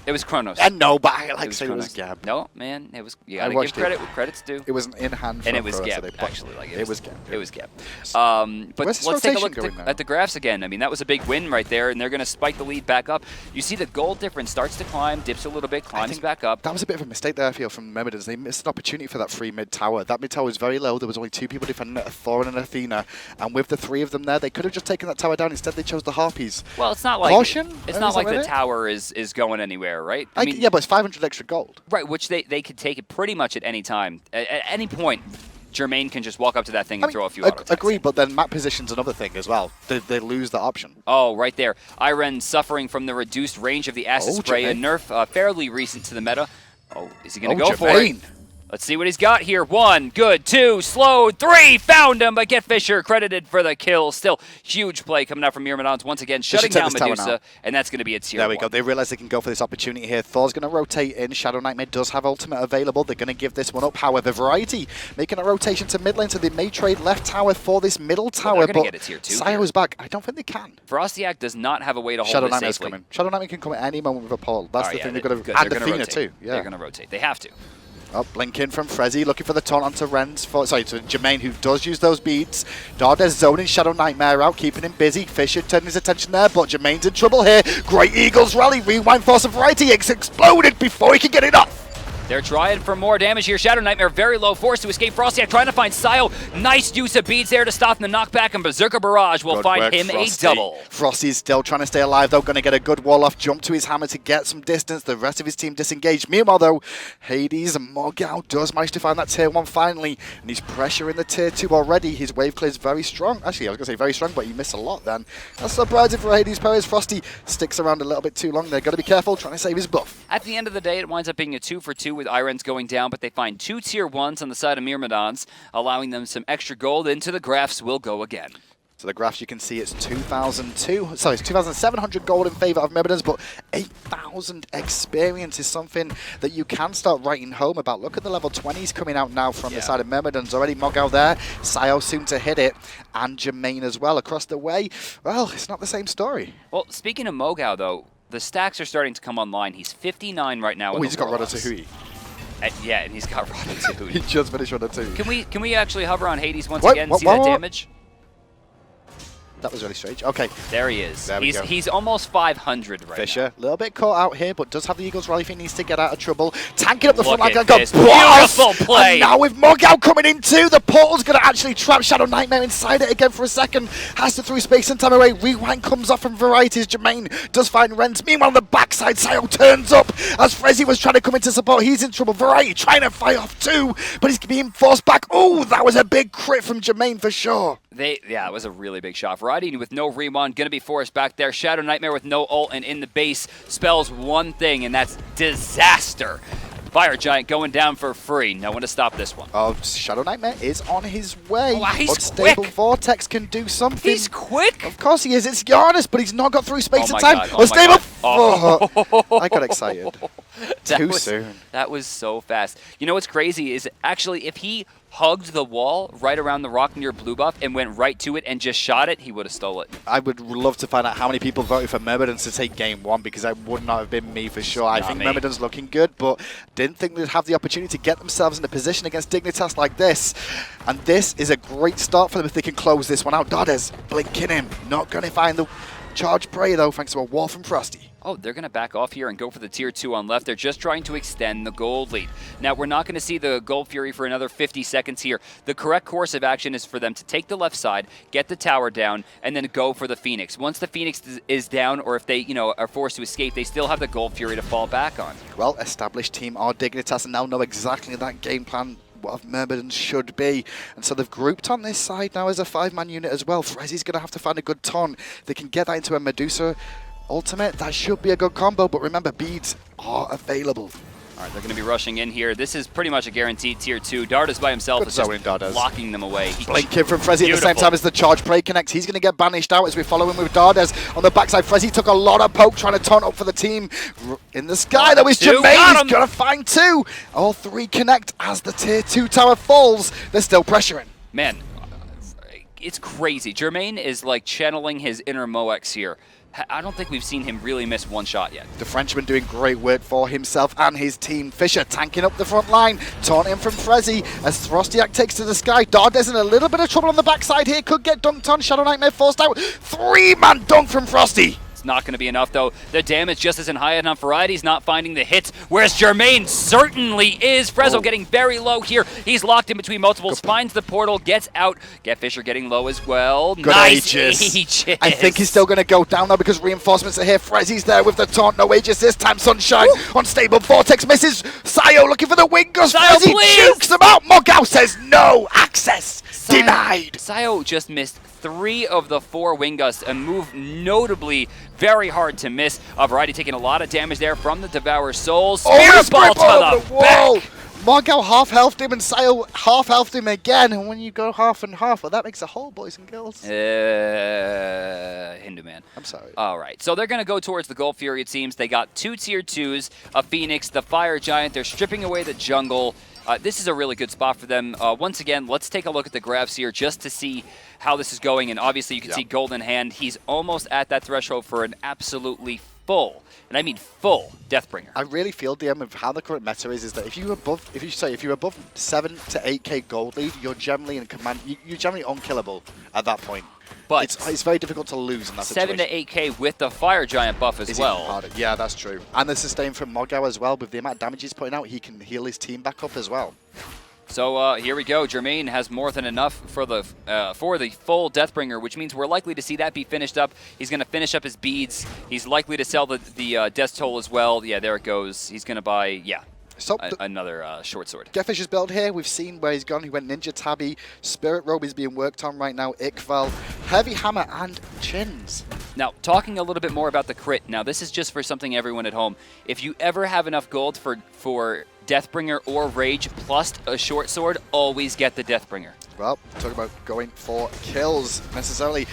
It was Chronos. And no, but I like to say it was Gab. No, man, it was. You gotta give credit where credit's due. It was an in-hand, and it was Gab. Actually, like it was Gab. It was Gab. But let's take a look at the graphs again. I mean, that was a big win right there, and they're going to spike the lead back up. You see the gold difference starts to climb, dips a little bit, climbs back up. That was a bit of a mistake there, I feel, from Myrmidons. They missed an opportunity for that free mid tower. That mid tower was very low. There was only 2 people defending it, a Thor and an Athena, and with the 3 of them there, they could have just taken that tower down. Instead, they chose the Harpies. Well, it's not like Caution? It's not like the tower is going anywhere, right? I mean, yeah, but it's 500 extra gold. Right, which they could take it pretty much at any time. At any point, Jermaine can just walk up to that thing and throw a few auto attacks. Agree, but then map position's another thing as well. They lose that option. Oh, right there. i-rez suffering from the reduced range of the acid spray, a nerf fairly recent to the meta. Oh, is he going to go for it? Let's see what he's got here. 1, good. 2, slowed. 3, found him. But Get Fisher credited for the kill. Still, huge play coming out from Myrmidons once again, shutting down Medusa, and that's going to be a tier 1. There we go. They realize they can go for this opportunity here. Thor's going to rotate in. Shadow Nightmare does have ultimate available. They're going to give this one up. However, Variety making a rotation to mid lane, so they may trade left tower for this middle tower. They're going to get a tier 2. Sio is back. I don't think they can. Frostiak does not have a way to hold Shadow this Nightmare's safely. coming. Shadow Nightmare can come at any moment with a pole. That's the thing. They've got to add Athena too. Yeah. They're going to rotate. They have to. Oh, blinking from Frezi, looking for the taunt onto to Jermaine, who does use those beats. Dardes zoning Shadow Nightmare out, keeping him busy. Fisher turning his attention there, but Jermaine's in trouble here. Great Eagles rally, rewind force of Variety. It's exploded before he can get it off. They're trying for more damage here. Shadow Nightmare very low, forced to escape. Frostiak trying to find Sio. Nice use of beads there to stop the knockback, and Berserker Barrage will find him Frosty. A double. Frosty's still trying to stay alive, though. Going to get a good wall off, jump to his hammer to get some distance. The rest of his team disengaged. Meanwhile, though, Hades and Mogao does manage to find that tier 1 finally, and he's pressuring the tier 2 already. His wave clear is very strong. Actually, I was going to say very strong, but he missed a lot then. That's surprising for Hades Perez. Frosty sticks around a little bit too long. They've got to be careful, trying to save his buff. At the end of the day, it winds up being a 2 for 2 with i-rez going down, but they find 2 tier 1s on the side of Myrmidons, allowing them some extra gold. Into the graphs will go again. So the graphs, you can see it's 2,700 gold in favor of Myrmidons, but 8,000 experience is something that you can start writing home about. Look at the level 20s coming out now from the side of Myrmidons. Already Mogao there, Sio soon to hit it, and Jermaine as well across the way. Well, it's not the same story. Well, speaking of Mogao, though, the stacks are starting to come online. He's 59 right now. Oh, he's got Ratatouille. Yeah, and he's got Ratatouille. He just finished Ratatouille. Can we actually hover on Hades once again and see that damage? That was really strange. Okay. There he is. There we go. He's almost 500 right Fisher, a little bit caught out here, but does have the Eagles rally if he needs to get out of trouble. Tanking up the front Look line. at Got this blast! beautiful play. And now with Mogao coming in too, the portal's going to actually trap Shadow Nightmare inside it again for a second. Has to throw space and time away. Rewind comes off from Varieties. Jermaine does find Renz. Meanwhile, on the backside, Sayo turns up as Frezzy was trying to come into support. He's in trouble. Variety trying to fight off too, but he's being forced back. Oh, that was a big crit from Jermaine for sure. Yeah, it was a really big shot. Variety with no rewind, going to be forced back there. Shadow Nightmare with no ult and in the base spells one thing, and that's disaster. Fire Giant going down for free. No one to stop this one. Oh, Shadow Nightmare is on his way. Oh, he's Unstable quick. Vortex can do something. He's quick. Of course he is. It's Janus, but he's not got through space Oh and my time. God. Oh my God. Oh, I got excited. Too soon. That was so fast. You know what's crazy is actually if he hugged the wall right around the rock near blue buff and went right to it and just shot it, he would have stole it. I would love to find out how many people voted for Myrmidons to take game one, because that would not have been me for sure. I think Myrmidons looking good, but didn't think they'd have the opportunity to get themselves in a position against Dignitas like this. And this is a great start for them if they can close this one out. Dades blinking him. Not going to find the charge prey though, thanks to a wall from Frosty. Oh, they're going to back off here and go for the tier 2 on left. They're just trying to extend the gold lead. Now, we're not going to see the Gold Fury for another 50 seconds here. The correct course of action is for them to take the left side, get the tower down, and then go for the Phoenix. Once the Phoenix is down, or if they, are forced to escape, they still have the Gold Fury to fall back on. Well, established team are Dignitas and now know exactly that game plan what Myrmidons should be. And so they've grouped on this side now as a 5-man unit as well. Frezzy's going to have to find a good ton. They can get that into a Medusa ultimate. That should be a good combo, but remember, beads are available. All right, they're going to be rushing in here. This is pretty much a guaranteed tier 2. Dardas by himself is just locking them away. Blinking from Frezzy at the same time as the charge prey connects. He's going to get banished out as we follow him with Dardas on the backside. Frezzy took a lot of poke trying to taunt up for the team. In the sky, though, is Jermaine. He's going to find 2. All 3 connect as the tier 2 tower falls. They're still pressuring. Man, it's crazy. Jermaine is like channeling his inner Moex here. I don't think we've seen him really miss one shot yet. The Frenchman doing great work for himself and his team. Fisher tanking up the front line, taunting from Frezzy as Throstiak takes to the sky. Dardes in a little bit of trouble on the backside here, could get dunked on. Shadow Nightmare forced out. 3-man dunk from Frosty. It's not going to be enough, though. The damage just isn't high enough. Variety's not finding the hits, whereas Jermaine certainly is. Frezzo getting very low here. He's locked in between multiples, finds the portal, gets out. Get Fisher getting low as well. Good nice Aegis. I think he's still going to go down now because reinforcements are here. Frezzy's there with the taunt. No Aegis this time. Sunshine. Unstable Vortex misses. Sayo looking for the wing gust. Frezzy jukes them out. Mogao says no. Access denied. Sayo just missed 3 of the 4 wing gusts, a move notably very hard to miss. Variety taking a lot of damage there from the Devour Souls. Spirit ball to the back. Mogao half-healthed him and Sayo half-healthed him again. And when you go half and half, well, that makes a whole, boys and girls. Hindu man. I'm sorry. All right, so they're going to go towards the Gold Fury, it seems. They got 2 tier 2s, a Phoenix, the Fire Giant. They're stripping away the jungle. This is a really good spot for them. Once again, let's take a look at the graphs here just to see how this is going. And obviously, you can see Golden Hand. He's almost at that threshold for an absolutely full, and I mean full, Deathbringer. I really feel, DM, of how the current meta is that if you're above 7 to 8k gold lead, you're generally in command. You're generally unkillable at that point. But it's very difficult to lose in that 7 situation. to 8k with the Fire Giant buff as well. Yeah, that's true. And the sustain from Mogao as well. With the amount of damage he's putting out, he can heal his team back up as well. So here we go. Jermaine has more than enough for the full Deathbringer, which means we're likely to see that be finished up. He's going to finish up his beads. He's likely to sell the Death Toll as well. Yeah, there it goes. He's going to buy, another short sword. Get Fisher's build here. We've seen where he's gone. He went Ninja Tabby. Spirit Robe is being worked on right now. Iqval, Heavy Hammer, and Chins. Now, talking a little bit more about the crit. Now, this is just for something everyone at home. If you ever have enough gold for Deathbringer or Rage plus a short sword, always get the Deathbringer. Well, talking about going for kills necessarily.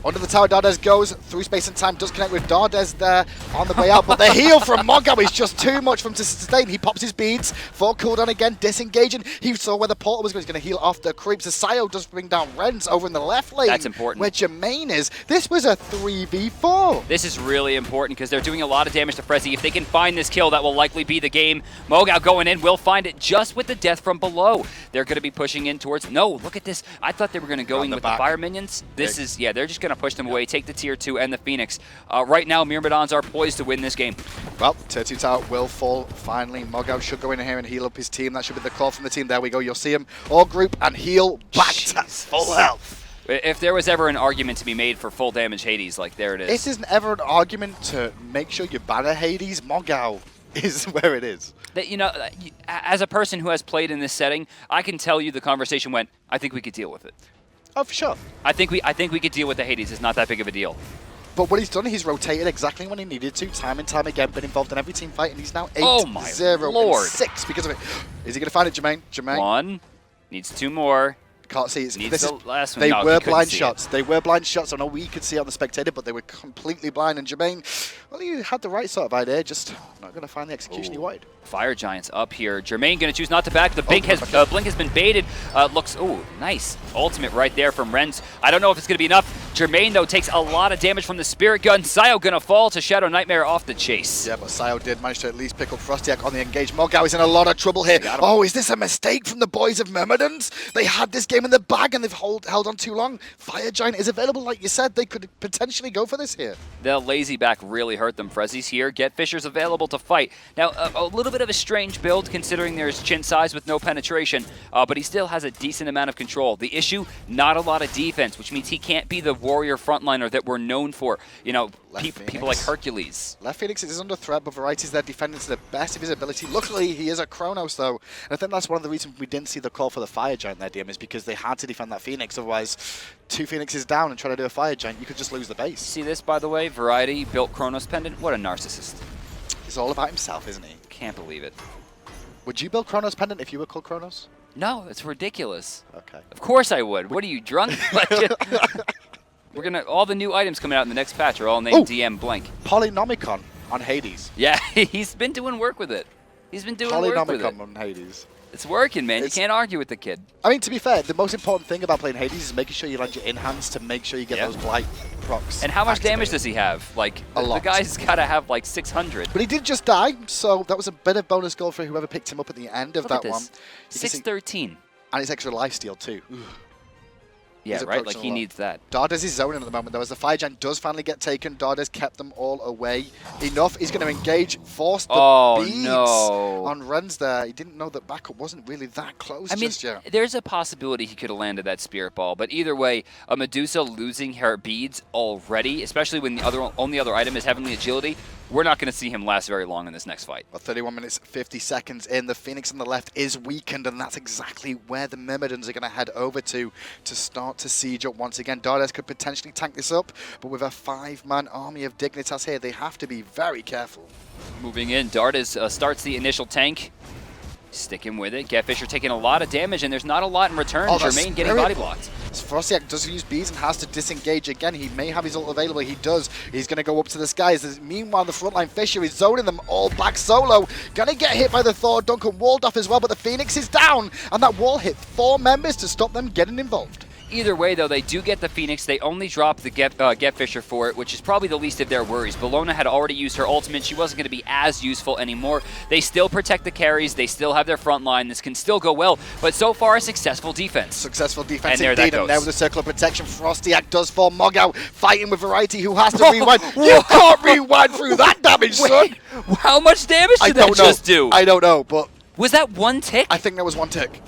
Under the tower, Dardes goes through space and time, does connect with Dardes there on the way out, but the heal from Mogao is just too much for him to sustain. He pops his beads, for cooldown again, disengaging. He saw where the portal was going to heal off the creeps. Sayo does bring down Renz over in the left lane. That's important. Where Jermaine is. This was a 3v4. This is really important because they're doing a lot of damage to Frezzy. If they can find this kill, that will likely be the game. Mogao going in, will find it just with the death from below. They're going to be pushing in towards... No, look at this. I thought they were going to go in with the fire minions. This is... Yeah, they're just going to to push them away, take the tier 2 and the Phoenix. Right now, Myrmidons are poised to win this game. Well, tier 2 tower will fall finally. Mogao should go in here and heal up his team. That should be the call from the team. There we go. You'll see him all group and heal back to full health. If there was ever an argument to be made for full damage Hades, like there it is. This isn't ever an argument to make sure you banner Hades. Mogao is where it is. That, you know, as a person who has played in this setting, I can tell you the conversation went, I think we could deal with it. Oh, for sure. I think we could deal with the Hades. It's not that big of a deal. But what he's done, he's rotated exactly when he needed to, time and time again, been involved in every team fight, and he's now 8-0-6 because of it. Is he going to find it, Jermaine? Jermaine? 1, needs 2 more. Can't see it. Needs the last one. They no, were blind see shots. It. They were blind shots. I know we could see it on the spectator, but they were completely blind. And Jermaine, well, you had the right sort of idea, just not going to find the execution you wanted. Fire Giants up here. Jermaine going to choose not to back. The blink has been baited. Looks, nice. Ultimate right there from Renz. I don't know if it's going to be enough. Jermaine, though, takes a lot of damage from the Spirit Gun. Sayo going to fall to Shadow Nightmare off the chase. Yeah, but Sayo did manage to at least pick up Frostiak on the engage. Mogao is in a lot of trouble here. Oh, is this a mistake from the boys of Myrmidons? They had this game in the bag and they've held on too long. Fire Giant is available, like you said. They could potentially go for this here. The lazy back really hurt them. Frezzy's here. Get Fisher's available to fight. Now, a little bit of a strange build considering there's chin size with no penetration, but he still has a decent amount of control. The issue, not a lot of defense, which means he can't be the warrior frontliner that we're known for. You know, people like Hercules. Left Phoenix is under threat, but Variety's there defending to the best of his ability. Luckily, he is a Chronos, though. And I think that's one of the reasons we didn't see the call for the Fire Giant there, DM, is because they had to defend that Phoenix. Otherwise, 2 Phoenixes down and try to do a Fire Giant, you could just lose the base. See this, by the way? Variety built Chronos Pendant. What a narcissist. He's all about himself, isn't he? Can't believe it. Would you build Chronos Pendant if you were called Chronos? No, it's ridiculous. Okay. Of course I would. What are you, drunk? We're gonna all the new items coming out in the next patch are all named DM blank. Polynomicon on Hades. Yeah, he's been doing work with it. He's been doing work with it. Polynomicon on Hades. It's working, man. You can't argue with the kid. I mean, to be fair, the most important thing about playing Hades is making sure you land your in-hands to make sure you get those blight procs. And how much damage does he have? Like, a lot. The guy's got to have like 600. But he did just die, so that was a bit of bonus gold for whoever picked him up at the end of that one. 613. And it's extra lifesteal too. Yeah, right? Like, he needs that. Dardes is zoning at the moment, though. As the Fire Giant does finally get taken, Dardes kept them all away. Enough. He's going to engage, force the beads on Renz there. He didn't know that backup wasn't really that close just yet. There's a possibility he could have landed that Spirit Ball, but either way, a Medusa losing her beads already, especially when the only other item is Heavenly Agility, we're not going to see him last very long in this next fight. Well, 31 minutes, 50 seconds in. The Phoenix on the left is weakened, and that's exactly where the Myrmidons are going to head over to start to siege up once again. Dardes could potentially tank this up, but with a 5-man army of Dignitas here, they have to be very careful. Moving in, Dardes starts the initial tank. Sticking with it. Get Fisher taking a lot of damage, and there's not a lot in return. Jermaine getting body blocked. Frostiak does use bees and has to disengage again. He may have his ult available. He does. He's going to go up to the skies. Meanwhile, the frontline Fisher is zoning them all back solo. Going to get hit by the Thor. Duncan walled off as well, but the Phoenix is down. And that wall hit 4 members to stop them getting involved. Either way, though, they do get the Phoenix. They only drop the Get Fisher for it, which is probably the least of their worries. Bellona had already used her ultimate. She wasn't going to be as useful anymore. They still protect the carries. They still have their front line. This can still go well, but so far, a successful defense. Successful defense and indeed, and there with the circle of protection, Frostiak does fall. Mogao fighting with Variety, who has to rewind. You can't rewind through that damage, son! How much damage did that just do? I don't know, but... Was that 1 tick? I think that was 1 tick.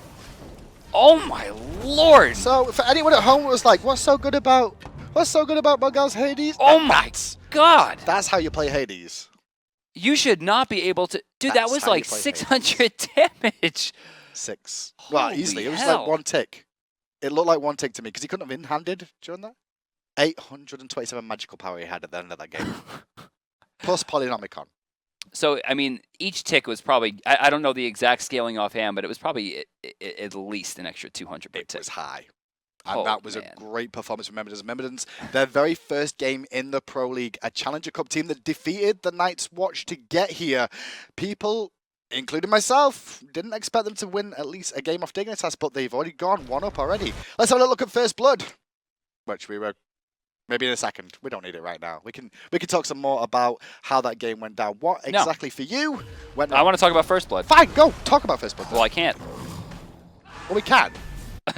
Oh my lord! So for anyone at home, it was like, what's so good about Mogao's Hades? Oh my god! That's how you play Hades. You should not be able to. Dude, that was like 600 damage. 6. Well, easily. It was like 1 tick. It looked like 1 tick to me because he couldn't have in-handed during that. 827 magical power he had at the end of that game. Plus Polynomicon. So, I mean, each tick was probably, I don't know the exact scaling offhand, but it was probably at least an extra 200 per tick. It was high. And that was a great performance from Myrmidons. Myrmidons, their very first game in the Pro League, a Challenger Cup team that defeated the Night's Watch to get here. People, including myself, didn't expect them to win at least a game off Dignitas, but they've already gone 1 up already. Let's have a look at First Blood, which we were... Maybe in a second. We don't need it right now. We can talk some more about how that game went down. What exactly for you went I want to talk about First Blood. Fine, go. Talk about First Blood. Well, I can't. Well, we can.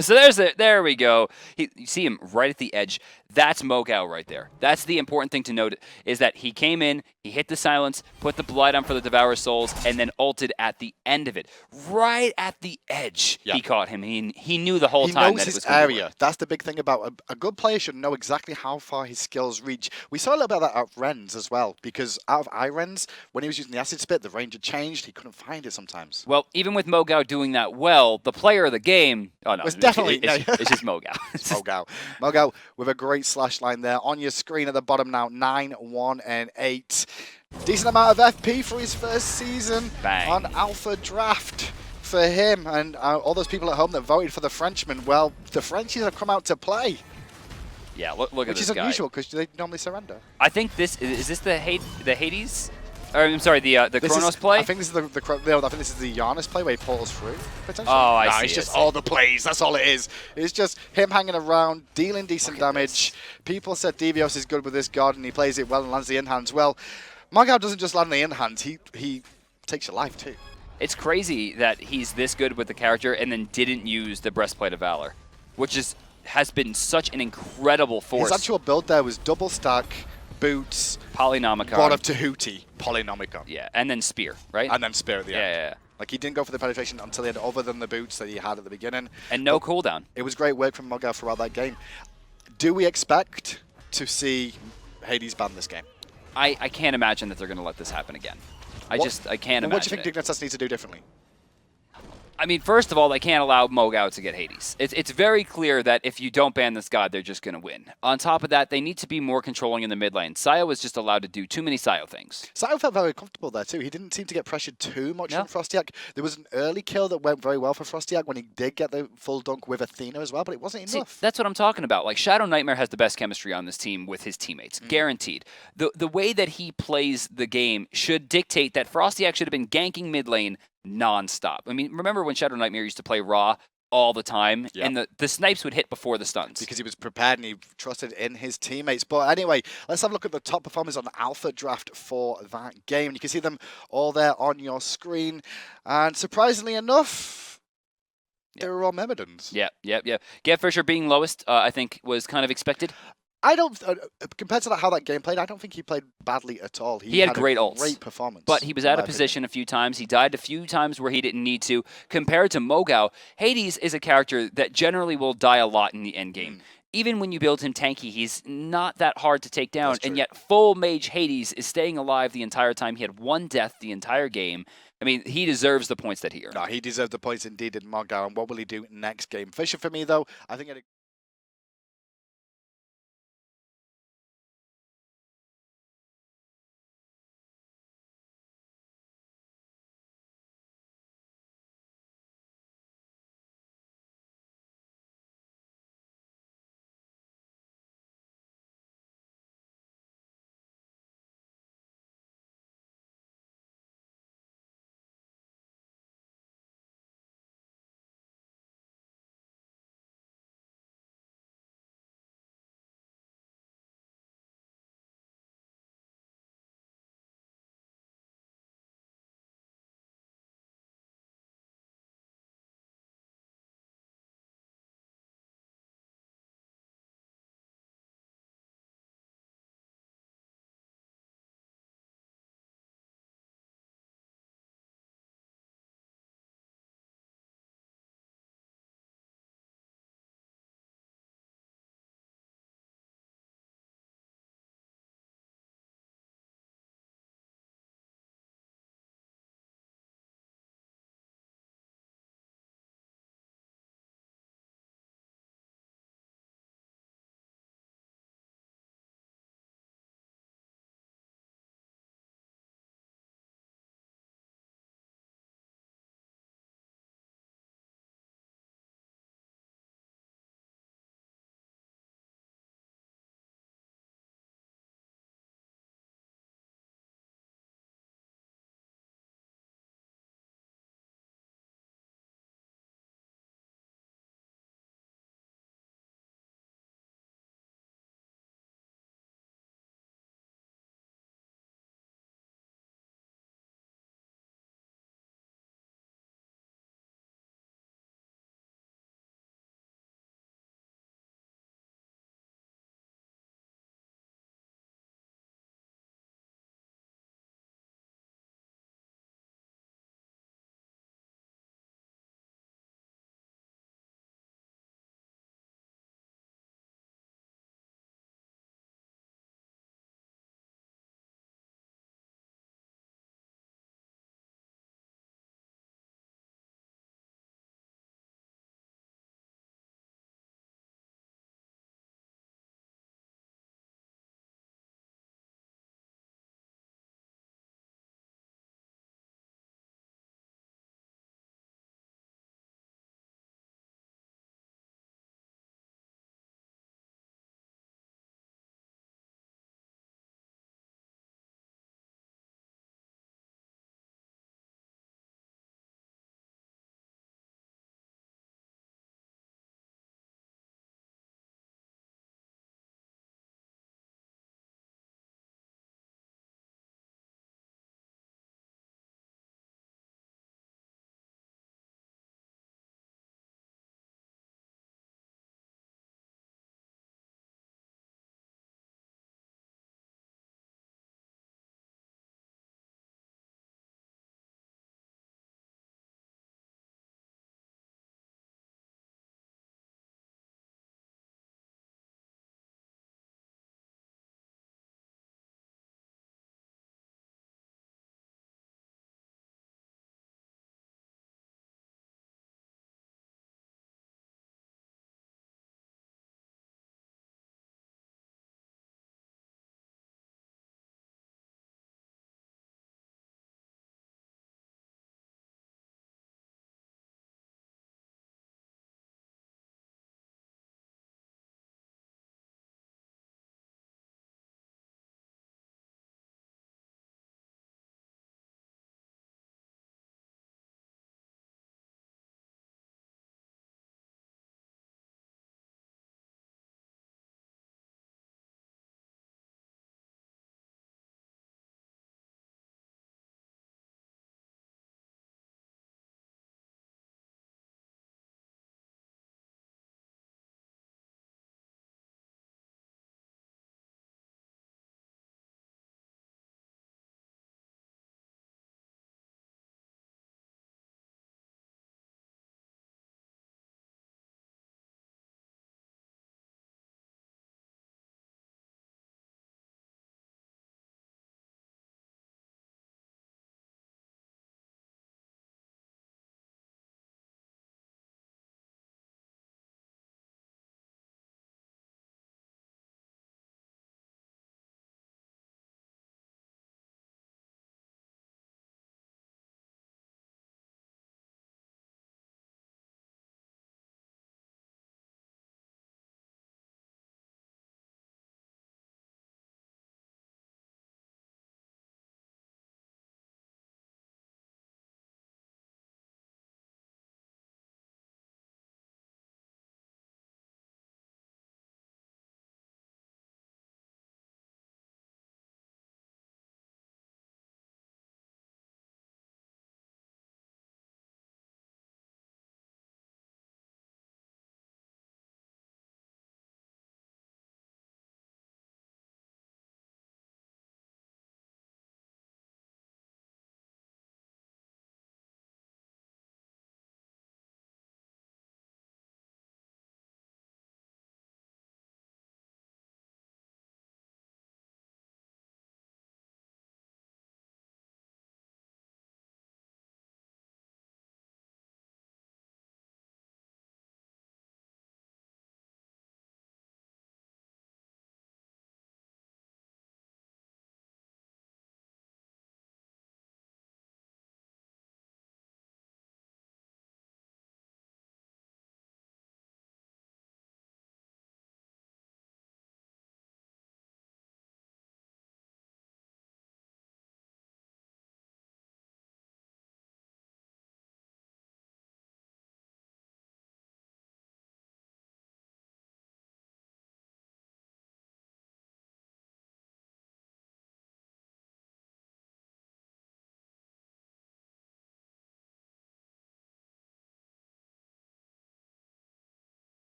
So there we go. You see him right at the edge. That's Mogao right there. That's the important thing to note, is that he came in, he hit the silence, put the blight on for the Devour Souls, and then ulted at the end of it. Right at the edge, he caught him. He knew the whole He time knows that it was his going to area. work. That's the big thing about a good player should know exactly how far his skills reach. We saw a little bit of that at Ren's as well, because out of hi-rez, when he was using the acid spit, the range had changed. He couldn't find it sometimes. Well, even with Mogao doing that well, the player of the game, oh no, It's definitely it's just Mogao. Mogao. Mogao with a great slash line there on your screen at the bottom now. 9, 1, and 8. Decent amount of FP for his first season. Bang. On Alpha Draft for him, and all those people at home that voted for the Frenchman. Well, the Frenchies have come out to play. Yeah, look at this guy. Which is unusual because they normally surrender. I think this is this the Hades. Or, I'm sorry, the Chronos play. I think this is I think this is the Janus play where he portals through. Potentially. Oh, I see. It's just all the plays. That's all it is. It's just him hanging around, dealing decent damage. People said Devios is good with this god, and he plays it well and lands the in hands. Well, Mogao doesn't just land the in hands. He takes your life too. It's crazy that he's this good with the character and then didn't use the Breastplate of Valor, which has been such an incredible force. His actual build there was double stack, boots, Polynomicon. God of Tahuti, Polynomicon. Yeah, and then Spear, right? And then Spear at the end. Yeah. Like, he didn't go for the penetration until he had other than the boots that he had at the beginning. And no cooldown. It was great work from Mogao throughout that game. Do we expect to see Hades ban this game? I can't imagine that they're going to let this happen again. I can't imagine. What do you think Dignitas needs to do differently? I mean, first of all, they can't allow Mogao to get Hades. It's very clear that if you don't ban this god, they're just going to win. On top of that, they need to be more controlling in the mid lane. Sayo was just allowed to do too many Sayo things. Sayo felt very comfortable there too. He didn't seem to get pressured too much from Frostiak. There was an early kill that went very well for Frostiak when he did get the full dunk with Athena as well, but it wasn't enough. See, that's what I'm talking about. Like, Shadow Nightmare has the best chemistry on this team with his teammates. Guaranteed. The way that he plays the game should dictate that Frostiak should have been ganking mid lane non-stop. I mean, remember when Shadow Nightmare used to play Raw all the time, and the snipes would hit before the stuns? Because he was prepared and he trusted in his teammates. But anyway, let's have a look at the top performers on the Alpha Draft for that game. You can see them all there on your screen. And surprisingly enough, they were all Myrmidons. Yeah. Get Fisher being lowest, I think, was kind of expected. I don't, compared to how that game played, I don't think he played badly at all. He had great ults. Great performance. But he was out of position a few times. He died a few times where he didn't need to. Compared to Mogao, Hades is a character that generally will die a lot in the end game. Even when you build him tanky, he's not that hard to take down. And yet, full mage Hades is staying alive the entire time. He had 1 death the entire game. I mean, he deserves the points that he earned. No, he deserved the points indeed in Mogao. And what will he do next game? Fisher, for me, though, I think